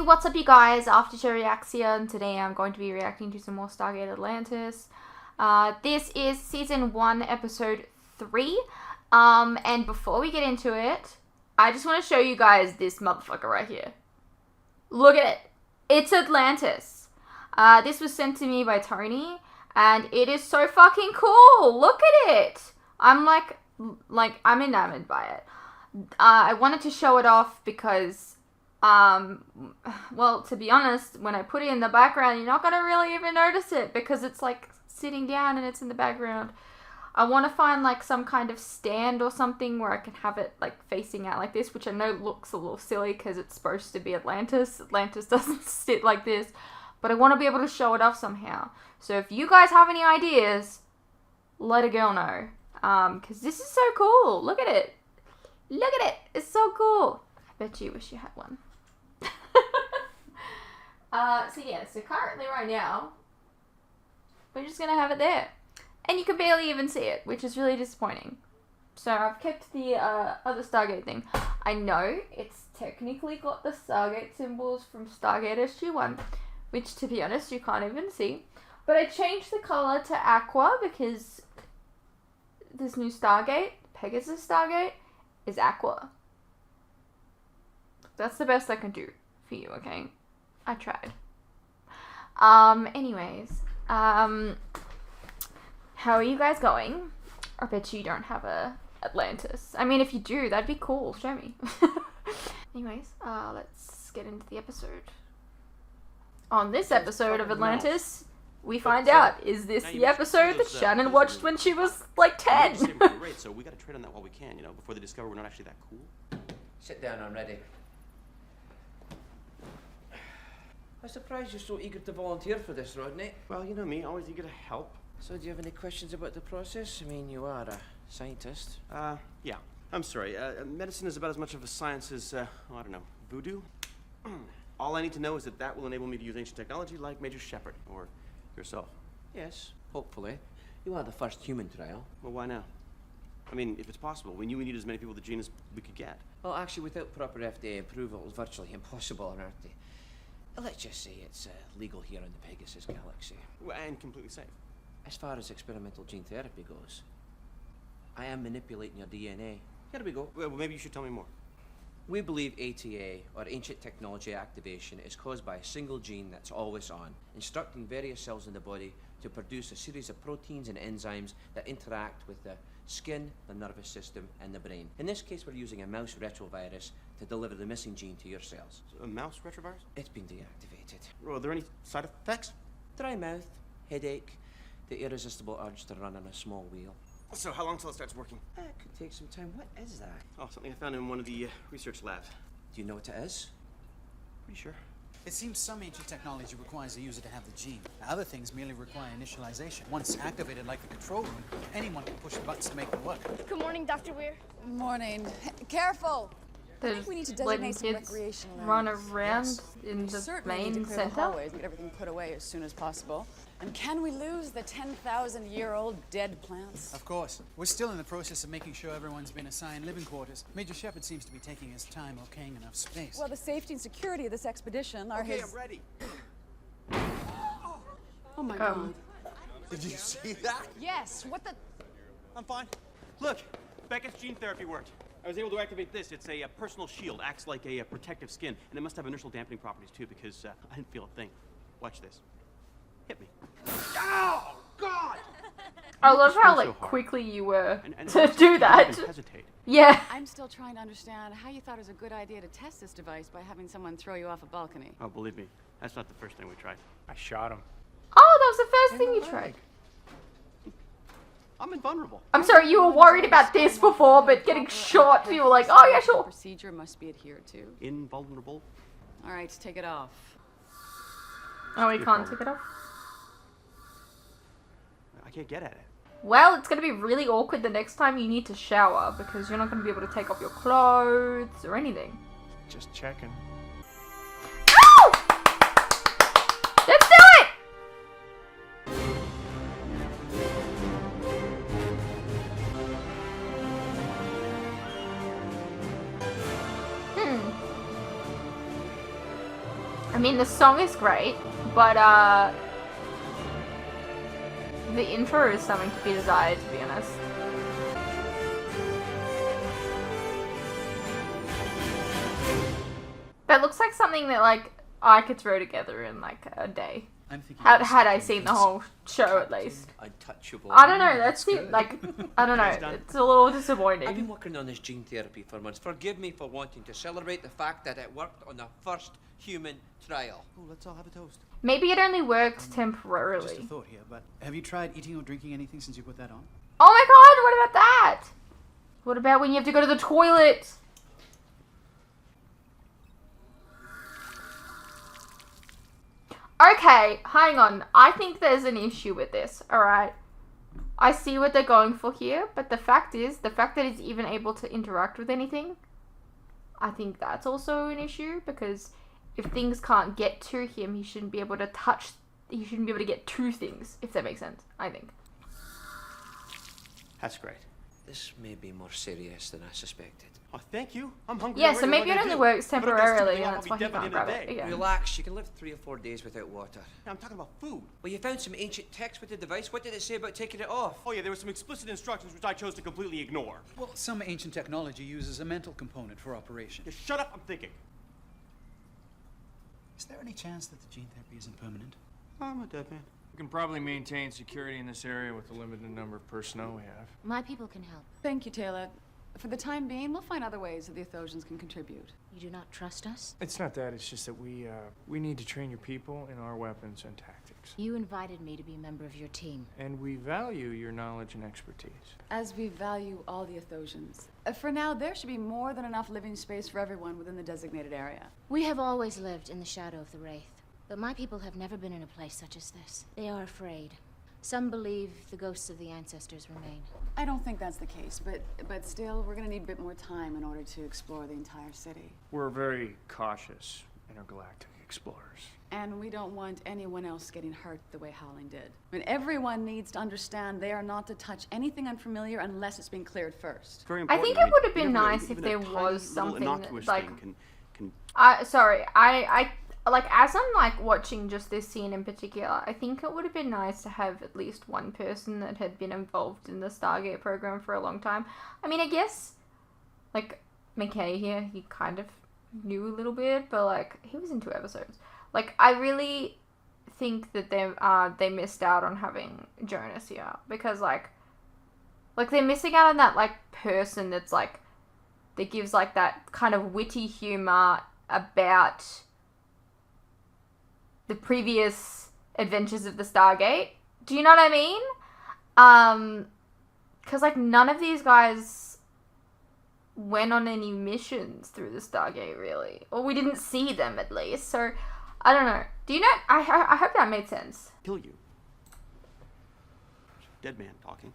what's up you guys, Aftershow Reacts here, and today I'm going to be reacting to some more Stargate Atlantis. This is Season 1, Episode 3, and before we get into it, I just want to show you guys this motherfucker right here. Look at it. It's Atlantis. This was sent to me by Tony, and it is so fucking cool. Look at it. I'm I'm enamored by it. I wanted to show it off because well, to be honest, when I put it in the background, you're not going to really even notice it because it's like sitting down and it's in the background. I want to find like some kind of stand or something where I can have it like facing out like this, which I know looks a little silly because it's supposed to be Atlantis. Atlantis doesn't sit like this, but I want to be able to show it off somehow. So if you guys have any ideas, let a girl know, because this is so cool. Look at it. Look at it. It's so cool. I bet you wish you had one. So currently right now, we're just going to have it there. And you can barely even see it, which is really disappointing. So I've kept the other Stargate thing. I know it's technically got the Stargate symbols from Stargate SG-1, which to be honest you can't even see. But I changed the color to aqua because this new Stargate, Pegasus Stargate, is aqua. That's the best I can do for you, okay? I tried. Anyways, how are you guys going? I bet you don't have a Atlantis. I mean, if you do, that'd be cool. Show me. Anyways, let's get into the episode. On this episode of Atlantis, we find out, is this the episode that Shannon watched when she was like 10? So we gotta trade on that while we can, before they discover we're not actually that cool. Sit down, I'm ready. I'm surprised you're so eager to volunteer for this, Rodney. Well, you know me, always eager to help. So do you have any questions about the process? I mean, you are a scientist. Yeah. I'm sorry. Medicine is about as much of a science as, I don't know, voodoo? All I need to know is that will enable me to use ancient technology like Major Sheppard, or yourself. Yes, hopefully. You are the first human trial. Well, why now? I mean, if it's possible, we knew we needed as many people with the gene as we could get. Well, actually, without proper FDA approval, it's virtually impossible on Earth. Let's just say it's legal here in the Pegasus galaxy. Well, and completely safe. As far as experimental gene therapy goes, I am manipulating your DNA. Here we go. Well, maybe you should tell me more. We believe ATA, or Ancient Technology Activation, is caused by a single gene that's always on, instructing various cells in the body to produce a series of proteins and enzymes that interact with the skin, the nervous system, and the brain. In this case, we're using a mouse retrovirus to deliver the missing gene to your cells. A mouse retrovirus? It's been deactivated. Well, are there any side effects? Dry mouth, headache, the irresistible urge to run on a small wheel. So how long till it starts working? It could take some time. What is that? Oh, something I found in one of the research labs. Do you know what it is? Pretty sure. It seems some ancient technology requires the user to have the gene. Other things merely require initialization. Once activated like a control room, anyone can push the buttons to make them work. Good morning, Dr. Weir. Morning. Careful! I think we need to designate some recreational areas. Run around in the Certainly main need to clear center. the hallways and get everything put away as soon as possible. And can we lose the 10,000-year-old dead plants? Of course. We're still in the process of making sure everyone's been assigned living quarters. Major Sheppard seems to be taking his time okaying enough space. Well, the safety and security of this expedition are Okay, his... I'm ready. Oh my God. Did you see that? Yes, what the... I'm fine. Look, Becca's gene therapy worked. I was able to activate this. It's a personal shield. Acts like a protective skin. And it must have inertial dampening properties, too, because I didn't feel a thing. Watch this. Hit me. Oh, God! I love how so hard. quickly you were And to do that. Even hesitate. Yeah. I'm still trying to understand how you thought it was a good idea to test this device by having someone throw you off a balcony. Oh, believe me, that's not the first thing we tried. I shot him. Oh, that was the first thing you tried. I'm invulnerable. I'm sorry, you were worried about this before, but getting shot, you were like, oh yeah, sure. Procedure must be adhered to. Invulnerable? All right, take it off. Oh, we can't take it off? I can't get at it. Well, it's going to be really awkward the next time you need to shower, because you're not going to be able to take off your clothes or anything. Just checking. Ow! Let's do it! mean, the song is great, but the intro is something to be desired, to be honest. That looks like something that, like, I could throw together in, like, a day. I'm thinking Had I seen the whole show, at least. Untouchable. I don't know, that's good. like, I don't know, it's a little disappointing. I've been working on this gene therapy for months. Forgive me for wanting to celebrate the fact that it worked on the first human trial. Oh, let's all have a toast. Maybe it only worked temporarily. Just a thought here, but have you tried eating or drinking anything since you put that on? Oh my god, what about that? What about when you have to go to the toilet? Okay, hang on. I think there's an issue with this, alright? I see what they're going for here, but the fact that he's even able to interact with anything, I think that's also an issue, because if things can't get to him, he shouldn't be able to get to things, if that makes sense, I think. That's great. This may be more serious than I suspected. Oh, thank you. I'm hungry. Yeah, already. so maybe What it am I only gonna works do? If I don't get this temporarily, stupid thing, and I'll that's be why he dead by the can't end grab of the it day. again. Relax, you can live 3 or 4 days without water. I'm talking about food. Well, you found some ancient text with the device. What did it say about taking it off? Oh yeah, there were some explicit instructions which I chose to completely ignore. Well, some ancient technology uses a mental component for operation. Yeah, shut up, I'm thinking. Is there any chance that the gene therapy isn't permanent? I'm a dead man. We can probably maintain security in this area with the limited number of personnel we have. My people can help. Thank you, Taylor. For the time being, we'll find other ways that the Athosians can contribute. You do not trust us? It's not that, it's just that we need to train your people in our weapons and tactics. You invited me to be a member of your team. And we value your knowledge and expertise. As we value all the Athosians. For now, there should be more than enough living space for everyone within the designated area. We have always lived in the shadow of the Wraith, but my people have never been in a place such as this. They are afraid. Some believe the ghosts of the ancestors remain. I don't think that's the case, but still, we're gonna need a bit more time in order to explore the entire city. We're very cautious intergalactic explorers. And we don't want anyone else getting hurt the way Howling did. I mean, everyone needs to understand they are not to touch anything unfamiliar unless it's been cleared first. Very I important. think it would have you been never know, nice if even there a tiny was little something innocuous like, thing can I like, as I'm like watching just this scene in particular, I think it would have been nice to have at least one person that had been involved in the Stargate program for a long time. I mean, I guess like McKay here, he kind of knew a little bit, but like he was in 2 episodes. Like, I really think that they missed out on having Jonas here, because like they're missing out on that like person that's like that gives like that kind of witty humor about the previous adventures of the Stargate. Do you know what I mean? Because like none of these guys went on any missions through the Stargate, really, or we didn't see them at least. So I don't know. Do you know? I hope that made sense. kill you. Dead man talking.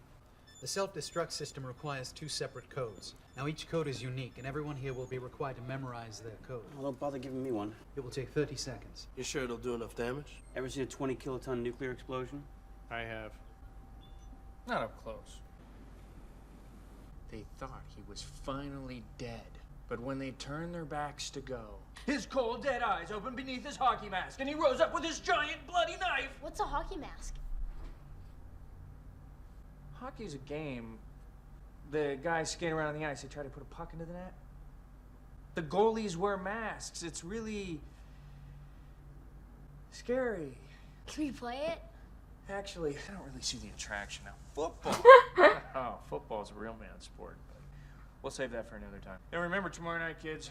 The self-destruct system requires 2 separate codes. Now, each code is unique, and everyone here will be required to memorize their code. Well, don't bother giving me one. It will take 30 seconds. You sure it'll do enough damage? Ever seen a 20-kiloton nuclear explosion? I have. Not up close. They thought he was finally dead. But when they turned their backs to go, his cold, dead eyes opened beneath his hockey mask, and he rose up with his giant, bloody knife. What's a hockey mask? Hockey's a game. The guys skate around the ice, they try to put a puck into the net. The goalies wear masks. It's really scary. Can we play it? Actually, I don't really see the attraction now. Football. Oh, football's a real man's sport, but we'll save that for another time. And remember, tomorrow night, kids,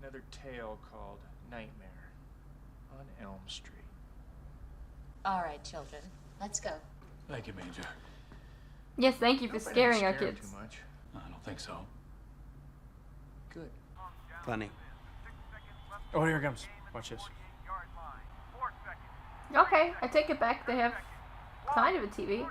another tale called Nightmare on Elm Street. All right, children. Let's go. Thank you, Major. Yes, thank you for Hope I didn't scaring our scare 'em kids. too much. I don't think so. Good. Funny. Oh, here it comes. Watch this. Okay, I take it back. They have kind of a TV.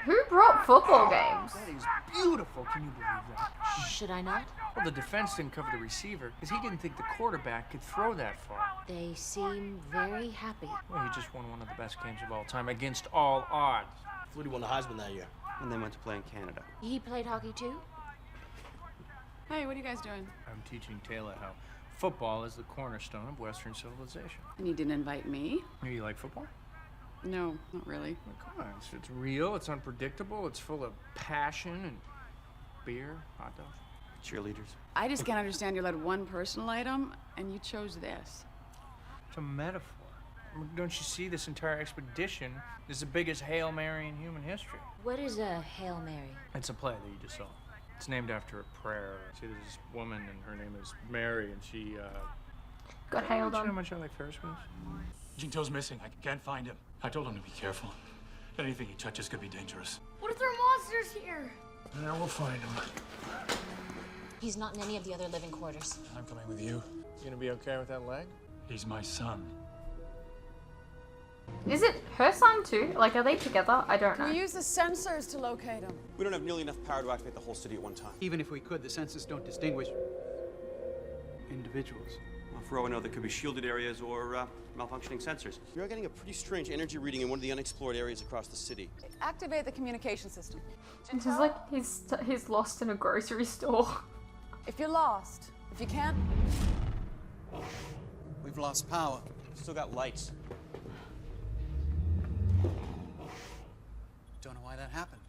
Who brought football games? That is beautiful. Can you believe that? Should I not? Well, the defense didn't cover the receiver because he didn't think the quarterback could throw that far. They seem very happy. Well, he just won one of the best games of all time against all odds. Flutie won the Heisman that year. And they went to play in Canada. He played hockey too? Hey, what are you guys doing? I'm teaching Taylor how Football is the cornerstone of Western civilization. And you didn't invite me? Do you like football? No, not really. Well, come on, it's real, it's unpredictable, it's full of passion and beer, hot dogs. Cheerleaders. I just can't understand you let one personal item, and you chose this. It's a metaphor. Don't you see, this entire expedition is the biggest Hail Mary in human history. What is a Hail Mary? It's a play that you just saw. It's named after a prayer. See, there's this woman, and her name is Mary, and she, Got hailed you know how on. much I like Ferris wheels? Jinto's missing. I can't find him. I told him to be careful. Anything he touches could be dangerous. What if there are monsters here? Yeah, we'll find him. He's not in any of the other living quarters. I'm coming with you. You gonna be okay with that leg? He's my son. Is it her son too? Like, are they together? I don't know. We use the sensors to locate him. We don't have nearly enough power to activate the whole city at one time. Even if we could, the sensors don't distinguish individuals. Well, for all we know, there could be shielded areas or malfunctioning sensors. We are getting a pretty strange energy reading in one of the unexplored areas across the city. Activate the communication system. This is like he's lost in a grocery store. If you're lost, if you can't, We've lost power. Still got lights. Don't know why that happened.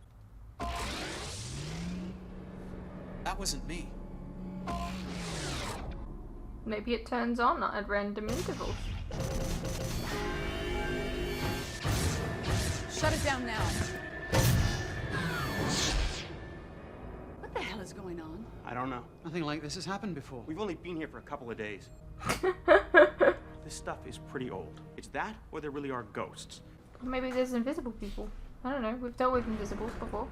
That wasn't me. Maybe it turns on at random intervals. shut it down now. What the hell is going on? I don't know. Nothing like this has happened before. We've only been here for a couple of days. This stuff is pretty old. It's that, or there really are ghosts. Maybe there's invisible people. I don't know. We've dealt with invisibles before.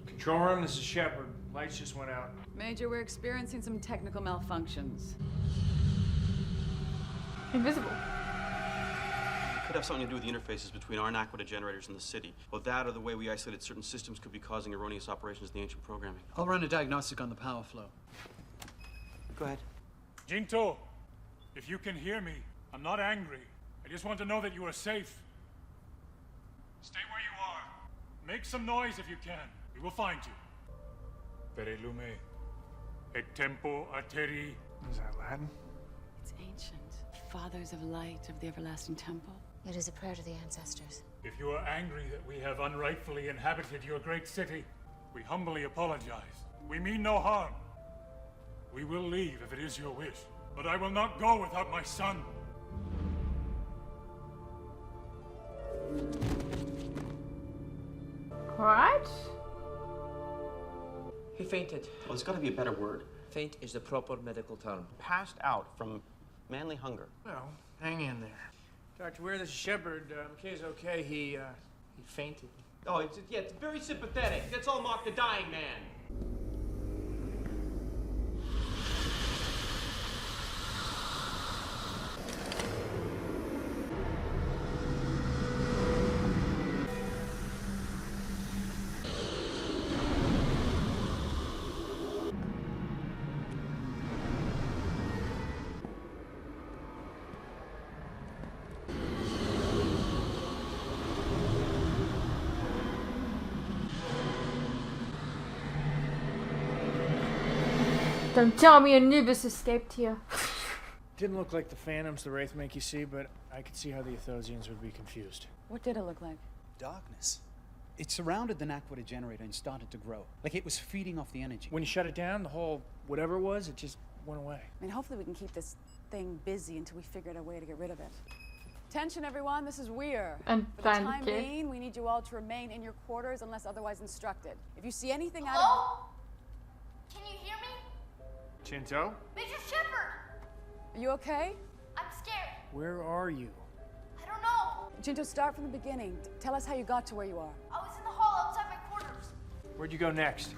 Control room, this is Sheppard. Lights just went out. Major, we're experiencing some technical malfunctions. Invisible. It could have something to do with the interfaces between our Aquita generators and the city. Well, that or the way we isolated certain systems could be causing erroneous operations in the ancient programming. I'll run a diagnostic on the power flow. Go ahead. Jinto, if you can hear me, I'm not angry. I just want to know that you are safe. Stay where you are. Make some noise if you can. We will find you. Perelume, et tempo ateri. Is that Latin? It's ancient. Fathers of light of the everlasting temple. It is a prayer to the ancestors. If you are angry that we have unrightfully inhabited your great city, we humbly apologize. We mean no harm. We will leave if it is your wish, but I will not go without my son. Alright. He fainted. Well, there's got to be a better word. Faint is the proper medical term. Passed out from manly hunger. Well, hang in there. Dr. Weir, this is Sheppard. McKay's okay. He fainted. Oh, it's very sympathetic. Let's all mock the dying man. Don't tell me Anubis escaped here. Didn't look like the phantoms the Wraith make you see, but I could see how the Athosians would be confused. What did it look like? Darkness. It surrounded the Aquita generator and started to grow. Like it was feeding off the energy. When you shut it down, the whole whatever it was, it just went away. I mean, hopefully we can keep this thing busy until we figure out a way to get rid of it. Attention, everyone, this is Weir. And For the then time kid. being, we need you all to remain in your quarters unless otherwise instructed. If you see anything out Hello? Can you hear me? Chinto? Major Sheppard! of... Are you okay? I'm scared. Where are you? I don't know. Jinto, start from the beginning. Tell us how you got to where you are. I was in the hall outside my quarters. Where'd you go next?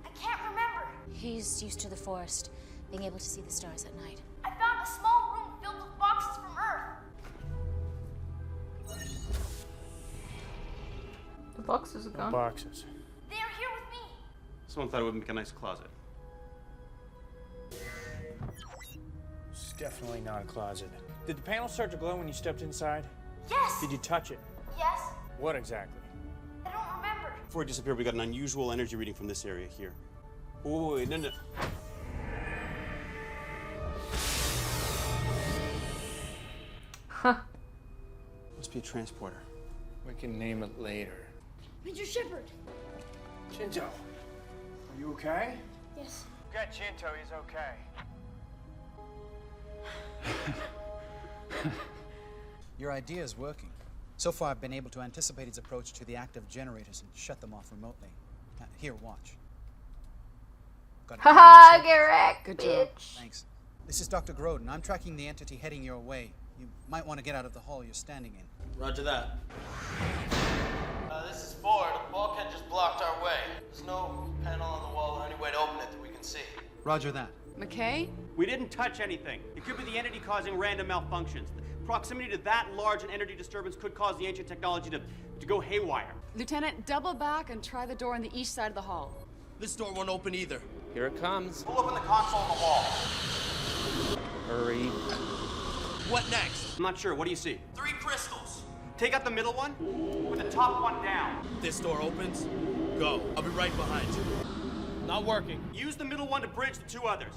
I can't remember. He's used to the forest, being able to see the stars at night. I found a small room filled with boxes from Earth. The boxes are gone. Boxes. They are here with me. Someone thought it would make a nice closet. It's definitely not a closet. Did the panel start to glow when you stepped inside? Yes. Did you touch it? Yes. What exactly? I don't remember. Before it disappeared, we got an unusual energy reading from this area here. Oh, wait, no. Must be a transporter. We can name it later. Major Sheppard. Chinto, are you okay? Yes. Got Chinto, he's okay. Your idea is working. So far, I've been able to anticipate its approach to the active generators and shut them off remotely. Here, watch. Got it. Haha, get wrecked, Good bitch. job. Thanks. This is Dr. Groden. I'm tracking the entity heading your way. You might want to get out of the hall you're standing in. Roger that. This is Ford. The bulkhead just blocked our way. There's no panel on the wall or any way to open it that we can see. Roger that. McKay? We didn't touch anything. It could be the entity causing random malfunctions. Proximity to that large an energy disturbance could cause the ancient technology to go haywire. Lieutenant, double back and try the door on the east side of the hall. This door won't open either. Here it comes. Pull open the console on the wall. Hurry. What next? I'm not sure. What do you see? 3 crystals. Take out the middle one, put the top one down. This door opens. Go. I'll be right behind you. Not working. Use the middle one to bridge the 2 others.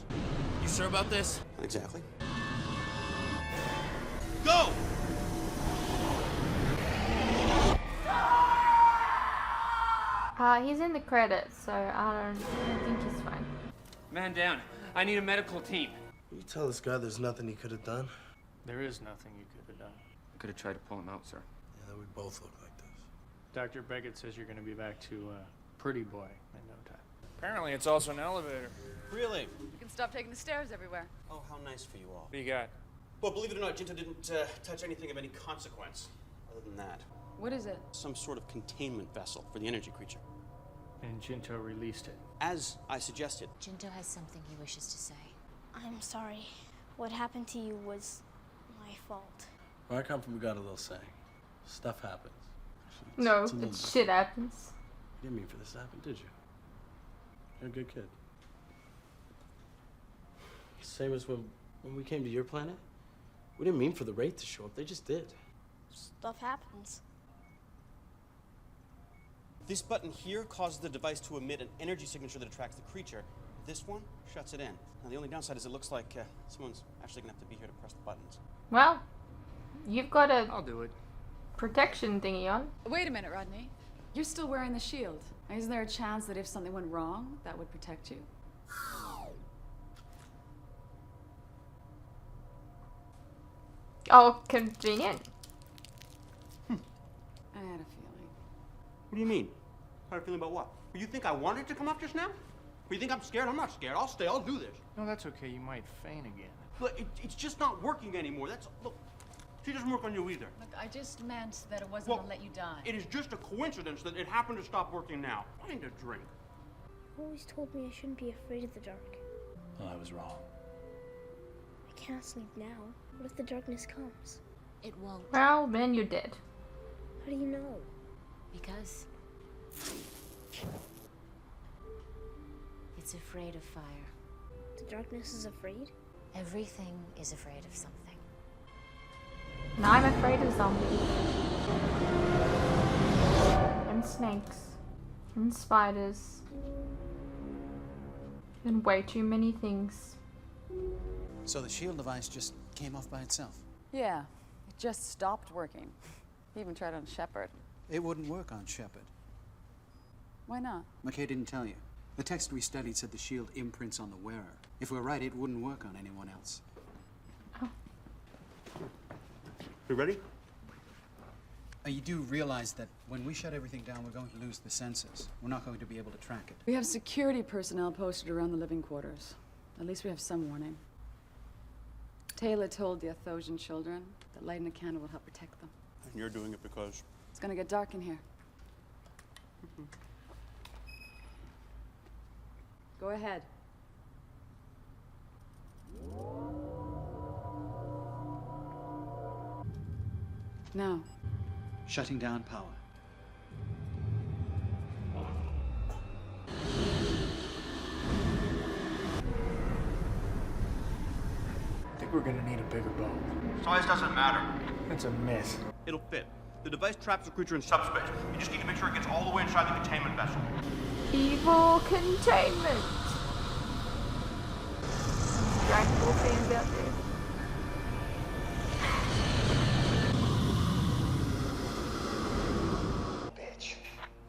You sure about this? Not exactly. Go! He's in the credits, so I don't think he's fine. Man down. I need a medical team. You tell this guy there's nothing he could have done? There is nothing you could have done. I could have tried to pull him out, sir. Yeah, we both look like this. Dr. Beckett says you're going to be back to Pretty Boy in no time. Apparently, it's also an elevator. Really? You can stop taking the stairs everywhere. Oh, how nice for you all. What do you got? Well, believe it or not, Jinto didn't touch anything of any consequence. Other than that, What is it? some sort of containment vessel for the energy creature. And Chinto released it. As I suggested. Jinto has something he wishes to say. I'm sorry. What happened to you was my fault. Where I come from, we got a little saying. Stuff happens. No, it's a little shit happens. You didn't mean for this to happen, did you? You're a good kid. Same as when we came to your planet. We didn't mean for the Wraith to show up. They just did. Stuff happens. This button here causes the device to emit an energy signature that attracts the creature. This one shuts it in. Now, the only downside is it looks like someone's actually going to have to be here to press the buttons. Well, you've got a I'll do it. protection thingy on. Wait a minute, Rodney. You're still wearing the shield. Isn't there a chance that if something went wrong, that would protect you? Oh, convenient. I had a feeling. What do you mean? How do you feeling about what? You think I wanted it to come up just now? Or you think I'm scared? I'm not scared. I'll stay. I'll do this. No, that's okay. You might faint again. Look, it's just not working anymore. Look, she doesn't work on you either. Look, I just meant that it wasn't Well, gonna let you die. It is just a coincidence that it happened to stop working now. Find a drink. You always told me I shouldn't be afraid of the dark. Well, I was wrong. I can't sleep now. What if the darkness comes? It won't. Well, then you're dead. How do you know? Because it's afraid of fire. The darkness is afraid? Everything is afraid of something. And I'm afraid of zombies. And snakes. And spiders. And way too many things. So the shield device just came off by itself. Yeah, it just stopped working. He even tried on Sheppard. It wouldn't work on Sheppard. Why not? McKay didn't tell you. The text we studied said the shield imprints on the wearer. If we're right, it wouldn't work on anyone else. You ready? You do realize that when we shut everything down, we're going to lose the sensors. We're not going to be able to track it. We have security personnel posted around the living quarters. At least we have some warning. Taylor told the Athosian children that lighting a candle will help protect them. And you're doing it because... It's gonna get dark in here. Go ahead. Now. Shutting down power. I think we're gonna need a bigger boat. Size doesn't matter. That's a myth. It'll fit. The device traps the creature in subspace. You just need to make sure it gets all the way inside the containment vessel. Evil containment. Dragon Ball fans out there.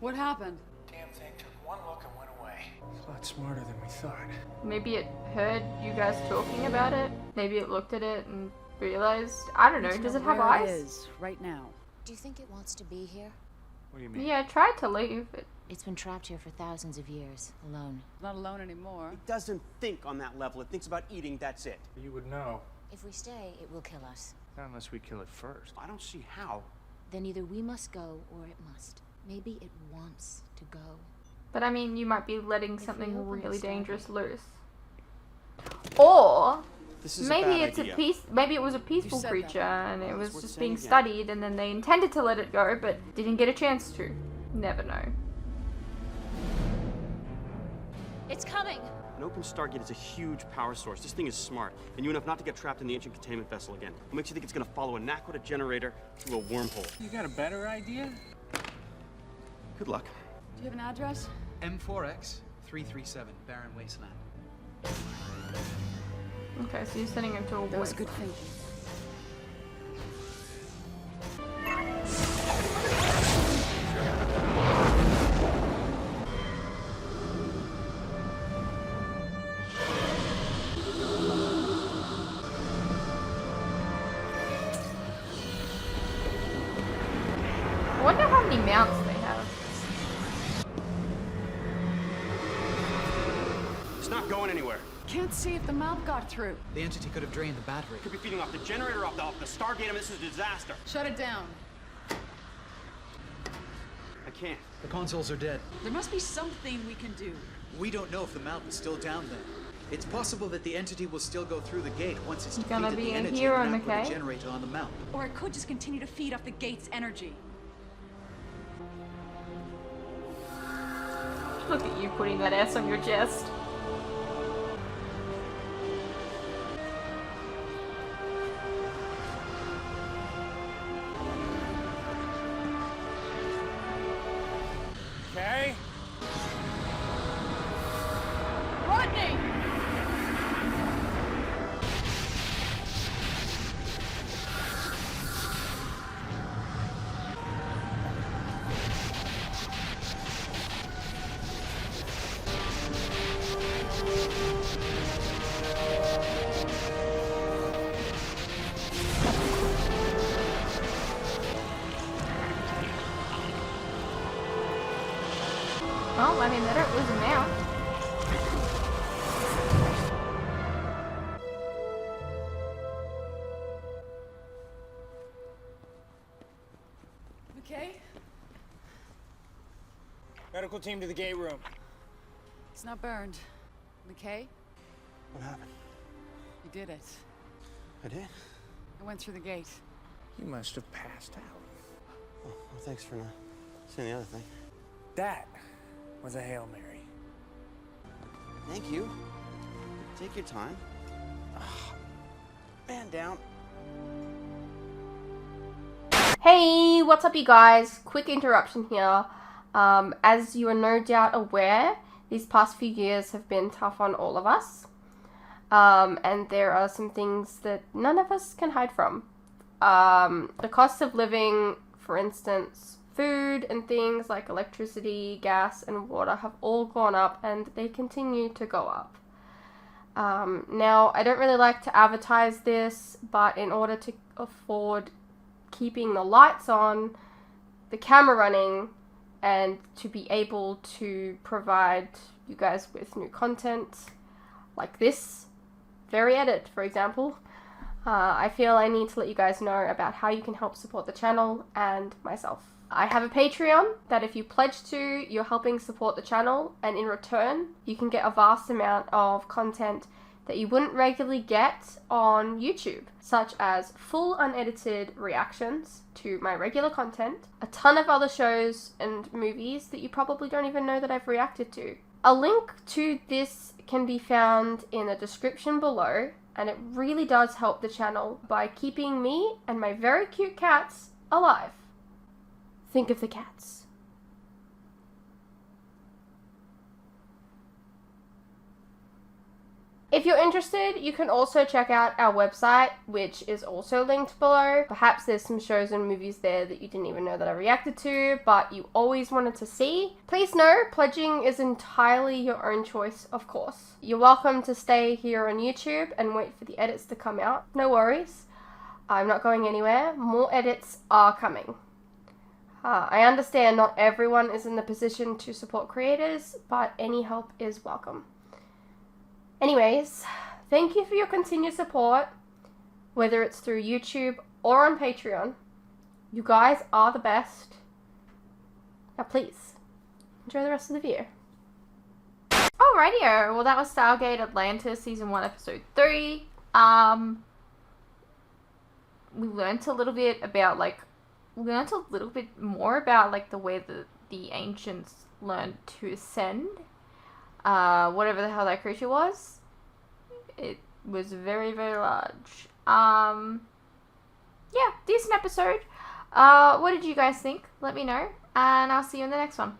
What happened? Damn thing took one look and went away. It's a lot smarter than we thought. Maybe it heard you guys talking about it. Maybe it looked at it and realized. I don't know. Does it have Where eyes? It is right now. Do you think it wants to be here? What do you mean? Yeah, I tried to leave it. It's been trapped here for thousands of years, alone. Not alone anymore. It doesn't think on that level. It thinks about eating, that's it. You would know. If we stay, it will kill us. Not unless we kill it first. I don't see how. Then either we must go or it must. Maybe it wants to go. But I mean, you might be letting If we something open really the dangerous Stargate. loose. Or This is maybe a bad it's idea. a peace. Maybe it was a peaceful said that. creature and it Well, was it's worth just saying being again. studied, and then they intended to let it go, but didn't get a chance to. Never know. It's coming! An open Stargate is a huge power source. This thing is smart, and you enough not to get trapped in the ancient containment vessel again. What makes you think it's gonna follow a Naquita generator through a wormhole? You got a better idea? Good luck. Do you have an address? M4X 337, Barren Wasteland. Okay, so you're sending him to a That was voice. good thinking. I wonder how many mounts they have. It's not going anywhere. Can't see if the mount got through. The entity could have drained the battery. Could be feeding off the generator, off the Stargate. I mean, this is a disaster. Shut it down. I can't. The consoles are dead. There must be something we can do. We don't know if the mount is still down there. It's possible that the entity will still go through the gate once it's You're gonna depleted be the a energy hero, and output McKay. the generator on the mount. Or it could just continue to feed off the gate's energy. Look at you putting that S on your chest. Okay. Rodney! Well, I mean, they don't lose a mount. Okay. Medical team to the gate room. It's not burned. McKay, What happened? you did it. I did? I went through the gate. You must have passed out. Oh, well, thanks for not saying the other thing. That was a Hail Mary. Thank you. Take your time. Man down. Hey, what's up you guys? Quick interruption here. As you are no doubt aware, these past few years have been tough on all of us. And there are some things that none of us can hide from. The cost of living, for instance, food and things like electricity, gas, and water have all gone up, and they continue to go up. Now, I don't really like to advertise this, but in order to afford keeping the lights on, the camera running, and to be able to provide you guys with new content like this very edit, for example, I feel I need to let you guys know about how you can help support the channel and myself. I have a Patreon that if you pledge to, you're helping support the channel, and in return, you can get a vast amount of content that you wouldn't regularly get on YouTube, such as full unedited reactions to my regular content, a ton of other shows and movies that you probably don't even know that I've reacted to. A link to this can be found in the description below, and it really does help the channel by keeping me and my very cute cats alive. Think of the cats. If If you're interested, you can also check out our website, which is also linked below. Perhaps there's some shows and movies there that you didn't even know that I reacted to, but you always wanted to see. Please know, pledging is entirely your own choice, of course. You're welcome to stay here on YouTube and wait for the edits to come out. No worries. I'm not going anywhere. More edits are coming. I understand not everyone is in the position to support creators, but any help is welcome. Anyways, thank you for your continued support, whether it's through YouTube or on Patreon. You guys are the best. Now please, enjoy the rest of the video. Alrighty, well that was Stargate Atlantis Season 1 Episode 3. We learned a little bit about more about the way that the ancients learned to ascend. Whatever the hell that creature was. It was very, very large. Yeah, decent episode. What did you guys think? Let me know, and I'll see you in the next one.